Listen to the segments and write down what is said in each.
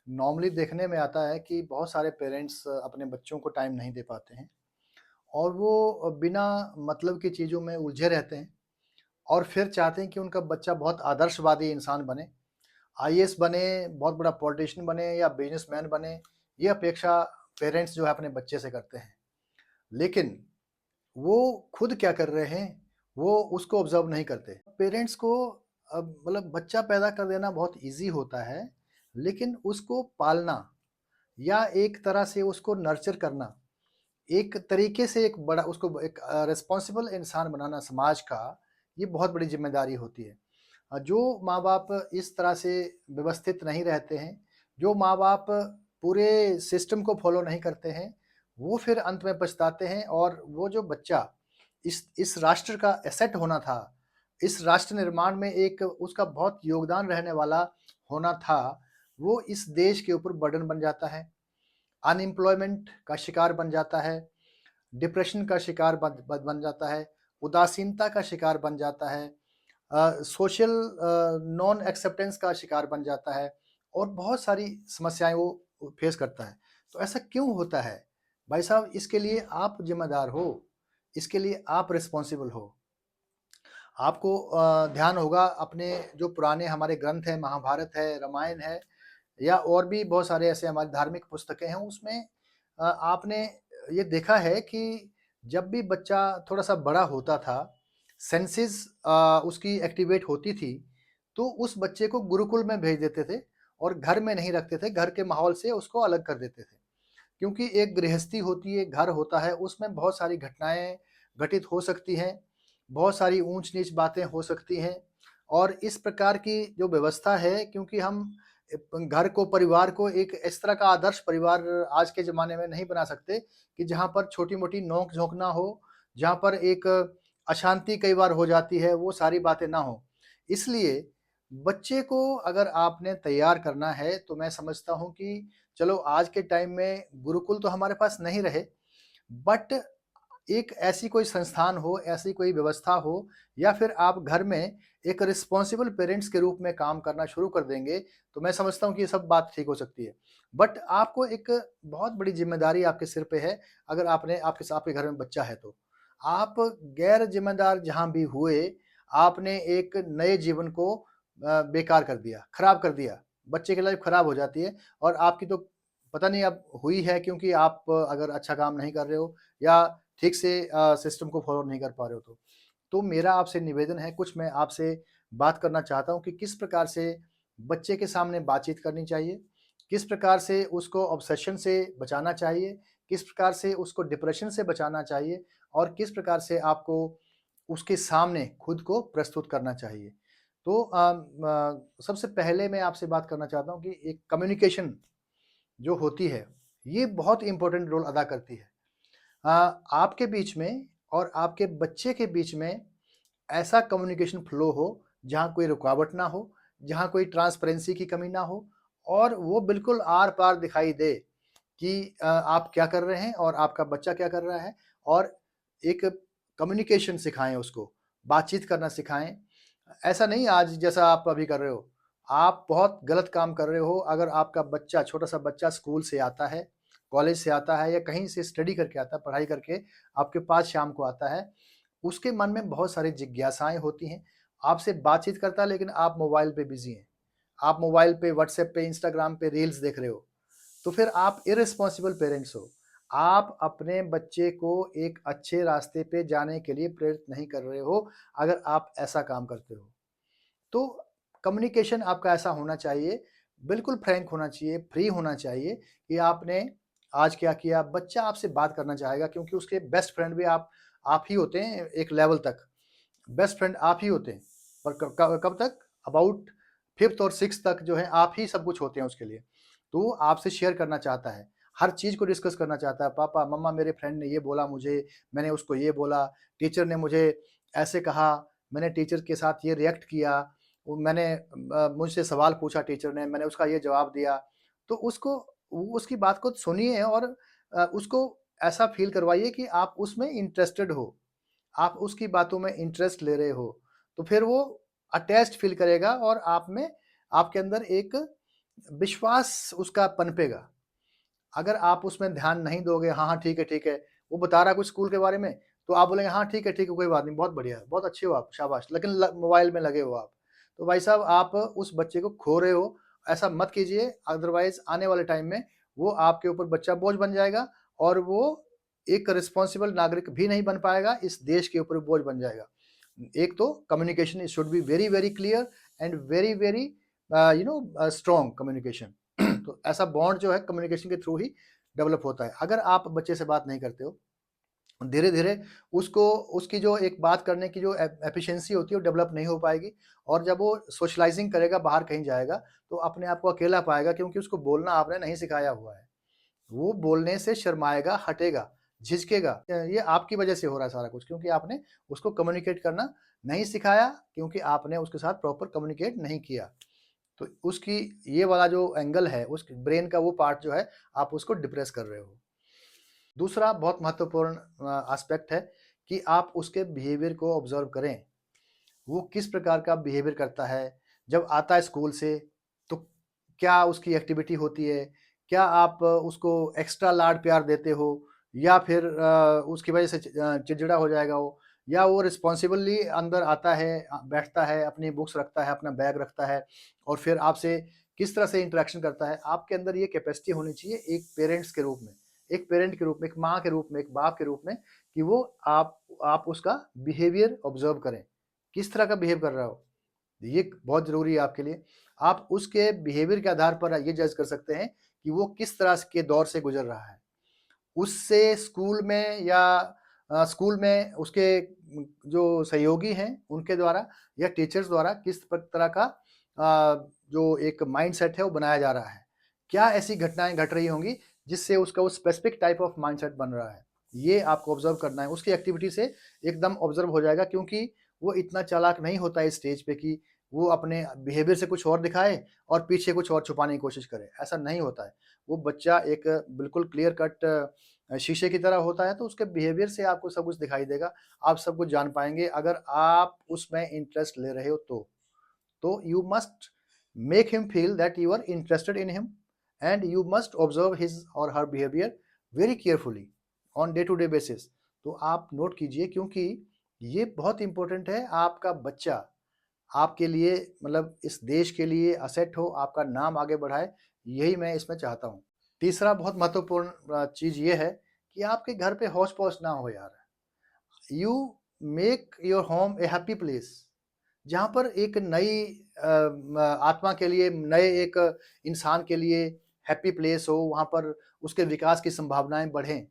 Normally देखने में आता है कि बहुत सारे पेरेंट्स अपने बच्चों को टाइम नहीं दे पाते हैं और वो बिना मतलब की चीज़ों में उलझे रहते हैं और फिर चाहते हैं कि उनका बच्चा बहुत आदर्शवादी इंसान बने, आईएएस बने, बहुत बड़ा पॉलिटिशियन बने या बिज़नेसमैन बने, ये अपेक्षा पेरेंट्स जो है अपने बच्चे से करते हैं। लेकिन वो खुद क्या कर रहे हैं, वो उसको ऑब्ज़र्व नहीं करते। पेरेंट्स को मतलब बच्चा पैदा कर देना बहुत ईज़ी होता है, लेकिन उसको पालना या एक तरह से उसको नर्चर करना, एक तरीके से एक बड़ा उसको एक रिस्पॉन्सिबल इंसान बनाना समाज का, ये बहुत बड़ी ज़िम्मेदारी होती है। जो माँ-बाप इस तरह से व्यवस्थित नहीं रहते हैं, जो माँ-बाप पूरे सिस्टम को फ़ॉलो नहीं करते हैं, वो फिर अंत में पछताते हैं और वो जो बच्चा इस राष्ट्र का एसेट होना था, इस राष्ट्र निर्माण में एक उसका बहुत योगदान रहने वाला होना था, वो इस देश के ऊपर बर्डन बन जाता है। अनएम्प्लॉयमेंट का शिकार बन जाता है, डिप्रेशन का शिकार बन जाता है, उदासीनता का शिकार बन जाता है, सोशल नॉन एक्सेप्टेंस का शिकार बन जाता है और बहुत सारी समस्याएँ वो फेस करता है। तो ऐसा क्यों होता है? भाई साहब इसके लिए आप ज़िम्मेदार हो, इसके लिए आप रिस्पॉन्सिबल हो। आपको ध्यान होगा अपने जो पुराने हमारे ग्रंथ हैं, महाभारत है, रामायण है या और भी बहुत सारे ऐसे हमारी धार्मिक पुस्तकें हैं, उसमें आपने ये देखा है कि जब भी बच्चा थोड़ा-सा बड़ा होता था, सेंसेस उसकी एक्टिवेट होती थी, तो उस बच्चे को गुरुकुल में भेज देते थे और घर में नहीं रखते थे, घर के माहौल से उसको अलग कर देते थे। क्योंकि एक गृहस्थी होती है, घर होता है, उसमें बहुत सारी घटनाएँ घटित हो सकती हैं, बहुत सारी ऊँच-नीच बातें हो सकती हैं और इस प्रकार की जो व्यवस्था है क्योंकि हम घर को, परिवार को एक इस तरह का आदर्श परिवार आज के ज़माने में नहीं बना सकते कि जहाँ पर छोटी-मोटी नोक-झोंक ना हो, जहाँ पर एक अशांति कई बार हो जाती है, वो सारी बातें ना हों। इसलिए बच्चे को अगर आपने तैयार करना है, तो मैं समझता हूँ कि चलो आज के टाइम में गुरुकुल तो हमारे पास नहीं रहे, बट एक ऐसी कोई संस्थान हो, ऐसी कोई व्यवस्था हो या फिर आप घर में एक रिस्पॉन्सिबल पेरेंट्स के रूप में काम करना शुरू कर देंगे, तो मैं समझता हूँ कि ये सब बात ठीक हो सकती है। बट आपको एक बहुत बड़ी ज़िम्मेदारी आपके सिर पे है, अगर आपके घर में बच्चा है तो। आप गैर ज़िम्मेदार जहाँ भी हुए, आपने एक नए जीवन को बेकार कर दिया, खराब कर दिया। बच्चे की लाइफ़ खराब हो जाती है और आपकी तो पता नहीं अब हुई है क्योंकि आप अगर अच्छा काम नहीं कर रहे हो या ठीक से सिस्टम को फ़ॉलो नहीं कर पा रहे हो तो। तो मेरा आपसे निवेदन है, कुछ मैं आपसे बात करना चाहता हूँ कि किस प्रकार से बच्चे के सामने बातचीत करनी चाहिए, किस प्रकार से उसको ऑब्सेशन से बचाना चाहिए, किस प्रकार से उसको डिप्रेशन से बचाना चाहिए और किस प्रकार से आपको उसके सामने खुद को प्रस्तुत करना चाहिए। तो सबसे पहले मैं आपसे बात करना चाहता हूँ कि एक कम्युनिकेशन जो होती है, ये बहुत इम्पोर्टेंट रोल अदा करती है। आपके बीच में और आपके बच्चे के बीच में ऐसा कम्युनिकेशन फ्लो हो, जहाँ कोई रुकावट ना हो, जहाँ कोई ट्रांसपेरेंसी की कमी ना हो और वो बिल्कुल आर-पार दिखाई दे कि आप क्या कर रहे हैं और आपका बच्चा क्या कर रहा है और एक कम्युनिकेशन सिखाएँ उसको, बातचीत करना सिखाएँ। ऐसा नहीं आज जैसा आप अभी कर रहे हो, आप बहुत गलत काम कर रहे हो अगर आपका बच्चा, छोटा-सा बच्चा स्कूल से आता है, कॉलेज से आता है या कहीं से स्टडी करके आता है, पढ़ाई करके आपके पास शाम को आता है, उसके मन में बहुत सारी जिज्ञासाएँ होती हैं, आपसे बातचीत करता है लेकिन आप मोबाइल पे बिज़ी हैं। आप मोबाइल पे, व्हाट्सएप पे, इंस्टाग्राम पे रील्स देख रहे हो। तो फिर आप इर्रेस्पॉन्सिबल पेरेंट्स हो। आप अपने बच्चे को एक अच्छे रास्ते पे जाने के लिए प्रेरित नहीं कर रहे हो, अगर आप ऐसा काम करते हो। तो कम्युनिकेशन आपका ऐसा होना चाहिए, बिल्कुल फ्रैंक होना चाहिए, फ्री होना चाहिए कि आपने आज क्या किया, बच्चा आपसे बात करना चाहेगा क्योंकि उसके बेस्ट फ्रेंड भी आप ही होते हैं एक लेवल तक। बेस्ट फ्रेंड आप ही होते हैं। और कब तक? अबाउट 5th और 6th तक जो है आप ही सब कुछ होते हैं उसके लिए। तो वो आपसे शेयर करना चाहता है, हर चीज़ को डिस्कस करना चाहता है, पापा, मम्मा मेरे फ्रेंड ने ये बोला मुझे, मैंने उसको ये बोला, टीचर ने मुझे ऐसे कहा, मैंने टीचर के साथ ये रिएक्ट किया, वो मैंने मुझसे सवाल पूछा टीचर ने, मैंने उसका ये जवाब दिया। तो उसकी बात को सुनिए और उसको ऐसा फ़ील करवाइए कि आप उसमें इंटरेस्टेड हो। आप उसकी बातों में इंटरेस्ट ले रहे हो, तो फिर वो अटैच्ड फ़ील करेगा और आप में आपके अंदर एक विश्वास उसका पनपेगा। अगर आप उसमें ध्यान नहीं दोगे, हाँ, हाँ, ठीक है, वो बता रहा है कुछ स्कूल के बारे में, तो आप बोलेंगे, हाँ, ठीक है, कोई बात नहीं, बहुत बढ़िया, बहुत अच्छे हो आप, शाबाश, लेकिन मोबाइल में लगे हो आप। तो भाई साहब, आप उस बच्चे को खो रहे हो, ऐसा मत कीजिए, अदरवाइज़ आने वाले टाइम में वो आपके ऊपर बच्चा बोझ बन जाएगा और वो एक रिस्पॉन्सिबल नागरिक भी नहीं बन पाएगा, इस देश के ऊपर बोझ बन जाएगा। एक तो communication should be very, very clear and very, very strong communication. तो ऐसा बॉन्ड जो है कम्युनिकेशन के थ्रू ही डेवलप होता है। अगर आप बच्चे से बात नहीं करते हो, धीरे-धीरे उसको उसकी जो एक बात करने की जो एफिशिएंसी होती है वो डेवलप नहीं हो पाएगी और जब वो सोशलाइज़िंग करेगा, बाहर कहीं जाएगा, तो अपने आप को अकेला पाएगा क्योंकि उसको बोलना आपने नहीं सिखाया हुआ है। वो बोलने से शर्माएगा, हटेगा, झिझकेगा। ये आपकी वजह से हो रहा है सारा कुछ क्योंकि आपने उसको कम्युनिकेट करना नहीं सिखाया, क्योंकि आपने उसके साथ प्रॉपर कम्युनिकेट नहीं किया। तो उसकी ये वाला जो एंगल है, उस ब्रेन का वो पार्ट जो है, आप उसको डिप्रेस कर रहे हो। दूसरा बहुत महत्वपूर्ण एस्पेक्ट है कि आप उसके बिहेवियर को ऑब्ज़र्व करें। वो किस प्रकार का बिहेवियर करता है? जब आता है स्कूल से, तो क्या उसकी एक्टिविटी होती है? क्या आप उसको एक्स्ट्रा लाड-प्यार देते हो? या फिर उसकी वजह से चिड़चिड़ा हो जाएगा वो? या वो रिस्पॉन्सिबली अंदर आता है, बैठता है, अपनी बुक्स रखता है, अपना बैग रखता है और फिर आपसे किस तरह से इंटरेक्शन करता है? आपके अंदर ये कैपेसिटी होनी चाहिए एक पेरेंट्स के रूप में, एक पेरेंट के रूप में, एक माँ के रूप में, एक बाप के रूप में कि वो आप उसका बिहेवियर ऑब्ज़र्व करें। किस तरह का बिहेव कर रहा हो? ये बहुत ज़रूरी है आपके लिए। आप उसके बिहेवियर के आधार पर ये जज कर सकते हैं कि वो किस तरह के दौर से गुज़र रहा है। उससे स्कूल में या स्कूल में उसके जो सहयोगी हैं, उनके द्वारा या टीचर्स द्वारा किस तरह का जो एक माइंडसेट है, वो बनाया जा रहा है। क्या ऐसी घटनाएँ घट रही होंगी, जिससे उसका वो स्पेसिफिक टाइप ऑफ माइंडसेट बन रहा है। ये आपको ऑब्ज़र्व करना है। उसकी एक्टिविटी से एकदम ऑब्ज़र्व हो जाएगा क्योंकि वो इतना चालाक नहीं होता है इस स्टेज पे कि वो अपने बिहेवियर से कुछ और दिखाए और पीछे कुछ और छुपाने की कोशिश करे, ऐसा नहीं होता है। वो बच्चा एक बिल्कुल क्लियर कट शीशे की तरह होता है, तो उसके बिहेवियर से आपको सब कुछ दिखाई देगा, आप सब कुछ जान पाएँगे अगर आप उसमें इंटरेस्ट ले रहे हो तो। तो you must make him feel that you are interested in him and you must observe his or her behavior very carefully on day to day basis। तो आप नोट कीजिए क्योंकि ये बहुत इम्पोर्टेंट है, आपका बच्चा आपके लिए मतलब इस देश के लिए एसेट हो, आपका नाम आगे बढ़ाए, यही मैं इसमें चाहता हूँ। तीसरा बहुत महत्वपूर्ण चीज़ ये है कि आपके घर पे हौच-पौच ना हो यार। You make your home A happy place जहाँ पर एक नई आत्मा के लिए, नए एक इंसान के लिए हैप्पी प्लेस हो, वहाँ पर उसके विकास की संभावनाएँ बढ़ें।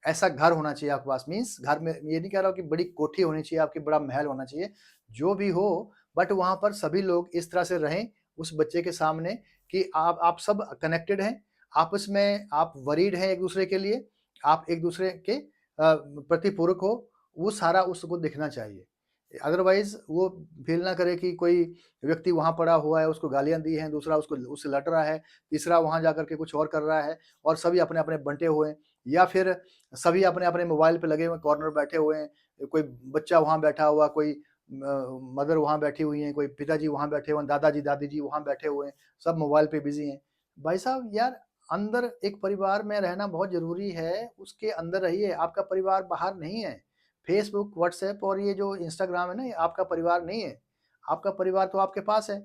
ऐसा घर होना चाहिए आपके पास मीन्स घर में ये नहीं कह रहा हूँ कि बड़ी कोठी होनी चाहिए, आपकी बड़ा महल होना चाहिए, जो भी हो बट वहाँ पर सभी लोग इस तरह से रहें उस बच्चे के सामने कि आप सब कनेक्टेड हैं, आपस में आप वरीड हैं एक-दूसरे के लिए, आप एक-दूसरे के प्रति पूरक हो, वो सारा उसको दिखना चाहिए। अदरवाइज़ वो फ़ील ना करे कि कोई व्यक्ति वहाँ पड़ा हुआ है, उसको गालियाँ दी हैं, दूसरा उसको उससे लड़ रहा है, तीसरा वहाँ जाकर के कुछ और कर रहा है और सभी अपने-अपने बँटे हुए हैं या फिर सभी अपने-अपने मोबाइल पे लगे हुए हैं, कॉर्नर बैठे हुए हैं, कोई बच्चा वहाँ बैठा हुआ, कोई मदर वहाँ बैठी हुई हैं, कोई पिताजी वहाँ बैठे हुए हैं, दादाजी, दादी जी वहाँ बैठे हुए हैं, सब मोबाइल पे बिज़ी हैं। भाई साहब यार अंदर एक परिवार में रहना बहुत ज़रूरी है, उसके अंदर रहिए, आपका परिवार बाहर नहीं है। फेसबुक, व्हाट्सएप और ये जो इंस्टाग्राम है ना, ये आपका परिवार नहीं है। आपका परिवार तो आपके पास है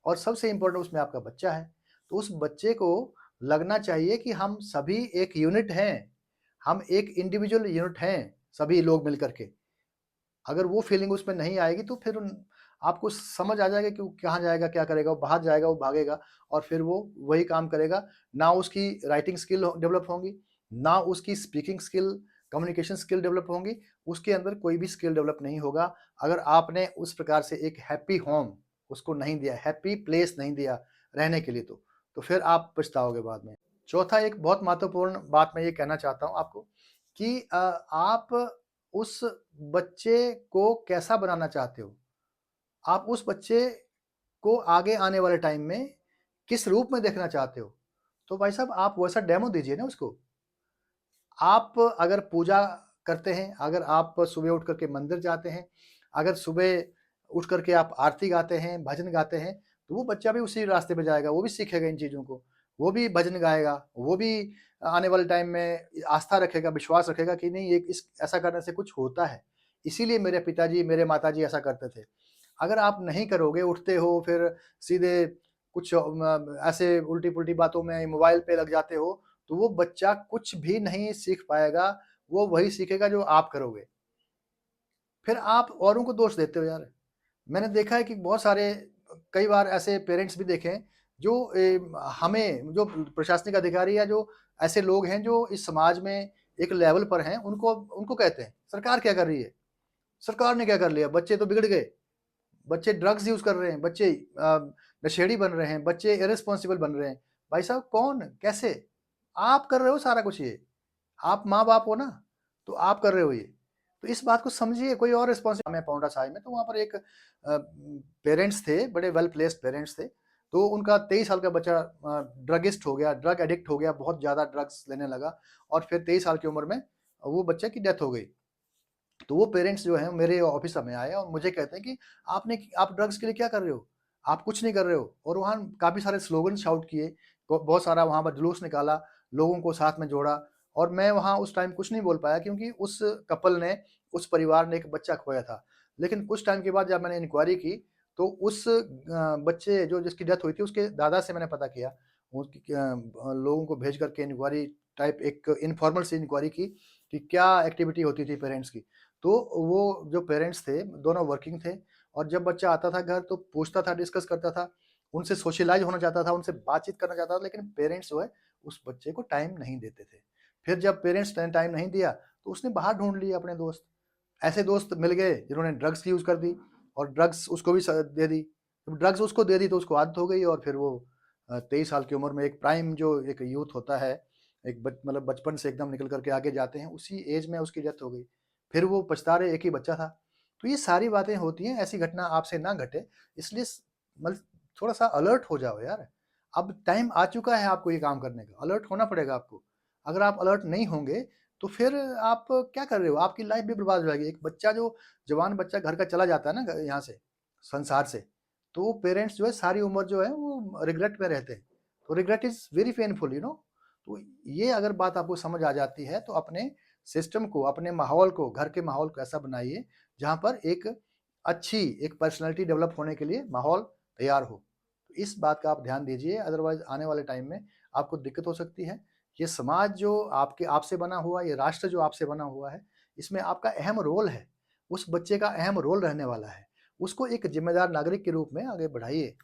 और सबसे इम्पोर्टेंट उसमें आपका बच्चा है। तो उस बच्चे को लगना चाहिए कि हम सभी एक यूनिट हैं। हम एक इंडिविजुअल यूनिट हैं, सभी लोग मिल कर के। अगर वो फीलिंग उसमें नहीं आएगी तो फिर उन आपको समझ आ जाएगा कि वो कहाँ जाएगा, क्या करेगा, वो बाहर जाएगा, वो भागेगा और फिर वो वही काम करेगा। ना उसकी राइटिंग स्किल डेवलप होंगी, ना उसकी speaking skill, communication skill develop होंगी, उसके अंदर कोई भी स्किल डेवलप नहीं होगा। अगर आपने उस प्रकार से एक हैप्पी होम उसको नहीं दिया, हैप्पी प्लेस नहीं दिया रहने के लिए तो फिर आप पछताओगे बाद में। चौथा एक बहुत महत्वपूर्ण बात मैं ये कहना चाहता हूँ आपको कि आप उस बच्चे को कैसा बनाना चाहते हो? आप उस बच्चे को आगे आने वाले टाइम में किस रूप में देखना चाहते हो? तो भाई साहब आप वैसा डेमो दीजिए ना उसको। आप अगर पूजा करते हैं, अगर आप सुबह उठ कर के मंदिर जाते हैं, अगर सुबह उठ कर के आप आरती गाते हैं, भजन गाते हैं, तो वो बच्चा भी उसी रास्ते पे जाएगा, वो भी सीखेगा इन चीज़ों को। वो भी भजन गाएगा, वो भी आने वाले टाइम में आस्था रखेगा, विश्वास रखेगा कि नहीं एक इस ऐसा करने से कुछ होता है। इसीलिए मेरे पिताजी, मेरे माताजी ऐसा करते थे। अगर आप नहीं करोगे, उठते हो फिर सीधे कुछ ऐसे उल्टी-पुल्टी बातों में मोबाइल पे लग जाते हो, तो वो बच्चा कुछ भी नहीं सीख पाएगा, वो वही सीखेगा जो आप करोगे। फिर आप औरों को दोष देते हो यार। मैंने देखा है कि बहुत सारे कई बार ऐसे पेरेंट्स भी देखे हैं जो हमें जो प्रशासनिक अधिकारी या जो ऐसे लोग हैं जो इस समाज में एक लेवल पर हैं, उनको उनको कहते हैं, सरकार क्या कर रही है? सरकार ने क्या कर लिया? बच्चे तो बिगड़ गए, बच्चे ड्रग्स यूज़ कर रहे हैं, बच्चे नशेड़ी बन रहे हैं, बच्चे इर्रेस्पॉन्सिबल बन रहे हैं। भाई साहब कौन? कैसे? आप कर रहे हो सारा कुछ ये। आप माँ-बाप हो ना, तो आप कर रहे हो ये। तो इस बात को समझिए कोई और मैं पाउंटा साहिब में तो वहाँ पर एक पेरेंट्स थे, बड़े वेल प्लेस्ड पेरेंट्स थे। तो उनका 23 साल का बच्चा ड्रगिस्ट हो गया, ड्रग एडिक्ट हो गया, बहुत ज़्यादा ड्रग्स लेने लगा और फिर 23 साल की उम्र में वो बच्चे की डेथ हो गई। तो वो पेरेंट्स जो हैं मेरे ऑफ़िस में आए और मुझे कहते हैं कि आप ड्रग्स के लिए क्या कर रहे हो? आप कुछ नहीं कर रहे हो और वहाँ काफ़ी सारे स्लोगन शाउट किए, बहुत सारा वहाँ पर जुलूस निकाला, लोगों को साथ में जोड़ा और मैं वहाँ उस टाइम कुछ नहीं बोल पाया क्योंकि उस कपल ने, उस परिवार ने एक बच्चा खोया था। लेकिन कुछ टाइम के बाद जब मैंने इंक्वायरी की, तो उस बच्चे जो जिसकी डेथ हुई थी उसके दादा से मैंने पता किया। लोगों को भेज कर के इंक्वायरी टाइप एक इन्फॉर्मल सी इंक्वायरी की कि क्या एक्टिविटी होती थी पेरेंट्स की। तो वो जो पेरेंट्स थे, दोनों वर्किंग थे और जब बच्चा आता था घर तो पूछता था, डिस्कस करता था, उनसे सोशलाइज़ होना चाहता था, उनसे बातचीत करना चाहता था, लेकिन पेरेंट्स जो है, उस बच्चे को टाइम नहीं देते थे। फिर जब पेरेंट्स ने टाइम नहीं दिया, तो उसने बाहर ढूँढ लिए अपने दोस्त। ऐसे दोस्त मिल गए जिन्होंने ड्रग्स की यूज़ कर दी और ड्रग्स उसको भी दे दी। जब ड्रग्स उसको दे दी तो उसको आदत हो गई और फिर वो 23 साल की उम्र में एक प्राइम जो एक यूथ होता है, एक मतलब बचपन से एकदम निकल कर के आगे जाते हैं, उसी एज में उसकी डेथ हो गई। फिर वो पछता रहे, एक ही बच्चा था। तो ये सारी बातें होती हैं, ऐसी घटना आपसे ना घटे, इसलिए मतलब थोड़ा-सा अलर्ट हो जाओ यार। अब टाइम आ चुका है आपको ये काम करने का, अलर्ट होना पड़ेगा आपको। अगर आप अलर्ट नहीं होंगे, तो फिर आप क्या कर रहे हो? आपकी लाइफ़ भी बर्बाद हो जाएगी। एक बच्चा जो जवान बच्चा घर का चला जाता है ना यहाँ से, संसार से, तो पेरेंट्स जो है सारी उम्र जो है वो रिग्रेट में रहते हैं। तो रिग्रेट इज़ वेरी पेनफुल तो ये अगर बात आपको समझ आ जाती है, तो अपने सिस्टम को, अपने माहौल को, घर के माहौल को ऐसा बनाइए, जहाँ पर एक अच्छी एक पर्सनैलिटी डेवलप होने के लिए माहौल तैयार हो। तो इस बात का आप ध्यान दीजिए, अदरवाइज़ आने वाले टाइम में आपको दिक्कत हो सकती है। ये समाज जो आपसे बना हुआ है, ये राष्ट्र जो आपसे बना हुआ है, इसमें आपका अहम रोल है। उस बच्चे का अहम रोल रहने वाला है। उसको एक ज़िम्मेदार नागरिक के रूप में आगे बढ़ाइए,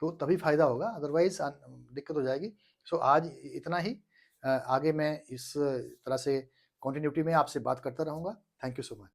तो तभी फ़ायदा होगा, अदरवाइज़ दिक्कत हो जाएगी। सो आज इतना ही आगे मैं इस तरह से कंटिन्यूटी में आपसे बात करता रहूँगा। Thank you so much.